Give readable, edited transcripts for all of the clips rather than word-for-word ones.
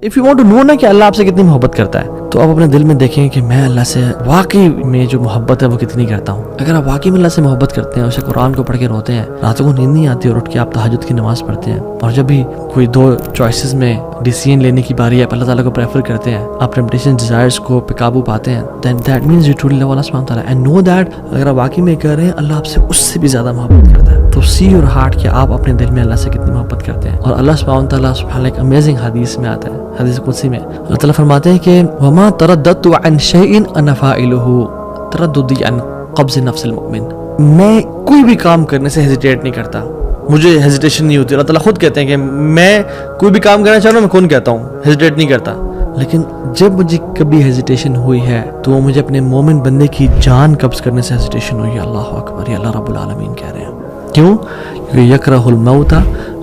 If you want to know نا کہ اللہ آپ سے کتنی محبت کرتا ہے تو آپ اپنے دل میں دیکھیں کہ میں اللہ سے واقعی میں جو محبت ہے وہ کتنی کرتا ہوں. اگر آپ واقعی میں اللہ سے محبت کرتے ہیں, اسے قرآن کو پڑھ کے روتے ہیں, راتوں کو نیند نہیں آتی اور اٹھ کے آپ تہجد کی نماز پڑھتے ہیں, اور جب بھی کوئی دو چوائسز میں ڈیسیژن لینے کی باری ہے آپ اللہ تعالیٰ کو پریفر کرتے ہیں, آپ ٹیمپٹیشن ڈیزائرز کو پہ قابو پاتے ہیں, then that means you truly love Allah subhanahu wa ta'ala and know that اگر آپ واقعی میں کر رہے ہیں اللہ آپ سے اس سے بھی زیادہ محبت کرتا ہے. تو see your heart کہ آپ اپنے دل میں اللہ سے کتنی محبت کرتے ہیں. اور اللہ سبحانہ وتعالیٰ سبحانہ ایک امیزنگ حدیث میں آتا ہے, حدیث قدسی میں اللہ تعالیٰ فرماتے ہیں کہ وما ترددت عن شيء انا فاعله ترددي عن قبض نفس المؤمن. میں کوئی بھی کام کرنے سے ہیزیٹیٹ نہیں کرتا, مجھے ہیزیٹیشن نہیں ہوتی. اللہ تعالیٰ خود کہتے ہیں کہ میں کوئی بھی کام کرنا چاہوں نا, میں کون کہتا ہوں, ہیزیٹیٹ نہیں کرتا. لیکن جب مجھے کبھی ہیزیٹیشن ہوئی ہے تو وہ مجھے اپنے مومن بندے کی جان قبض کرنے سے ہیزیٹیشن ہوئی ہے. اللہ اکبر, یہ اللہ رب العالمین کہہ رہے ہیں. کیوں؟ کیونکہ یکرہ الموت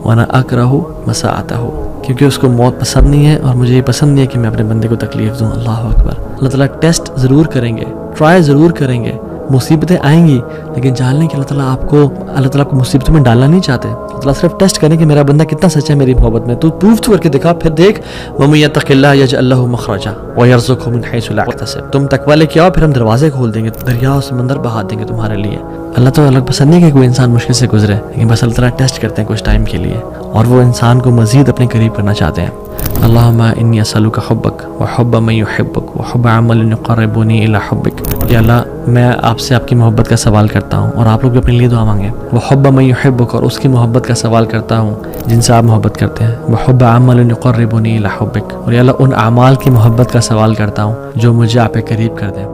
وانا اکرہ مساعتہ, کیونکہ اس کو موت پسند نہیں ہے اور مجھے یہ پسند نہیں ہے کہ میں اپنے بندے کو تکلیف دوں. اللہ اکبر. اللہ تعالیٰ ٹیسٹ ضرور کریں گے, ٹرائی ضرور کریں گے, مصیبتیں آئیں گی, لیکن جان لیں کہ اللہ تعالیٰ آپ کو مصیبتوں میں ڈالنا نہیں چاہتے. اللہ تعالیٰ صرف ٹیسٹ کریں کہ میرا بندہ کتنا سچا ہے میری محبت میں. تو پروف تو کر کے دکھا, پھر دیکھ وَمَن يَتَّقِ اللَّهَ يَجْعَل لَهُ مَخْرَجًا وَيَرْزُقْهُ مِنْ حَيْثُ لَا يَحْتَسِبُ. تم تقوی لے کے آؤ, پھر ہم دروازے کھول دیں گے, دریا اور سمندر بہا دیں گے تمہارے لیے. اللہ تو الگ پسند نہیں کہ کوئی انسان مشکل سے گزرے, لیکن بس اللہ تعالیٰ ٹیسٹ کرتے ہیں کچھ ٹائم کے لیے, اور وہ انسان کو مزید اپنے قریب کرنا چاہتے ہیں. اللہم انی اسألک حبک وحب من یحبک وحب عمل یقربنی الی حبک. یا اللہ میں آپ سے آپ کی محبت کا سوال کرتا ہوں, اور آپ لوگ بھی اپنے لیے دعا مانگیں. وحب من یحبک, اور اس کی محبت کا سوال کرتا ہوں جن سے آپ محبت کرتے ہیں. وحب عمل یقربنی الی حبک, اور یا اللہ ان اعمال کی محبت کا سوال کرتا ہوں جو مجھے آپ کے قریب کر دیں.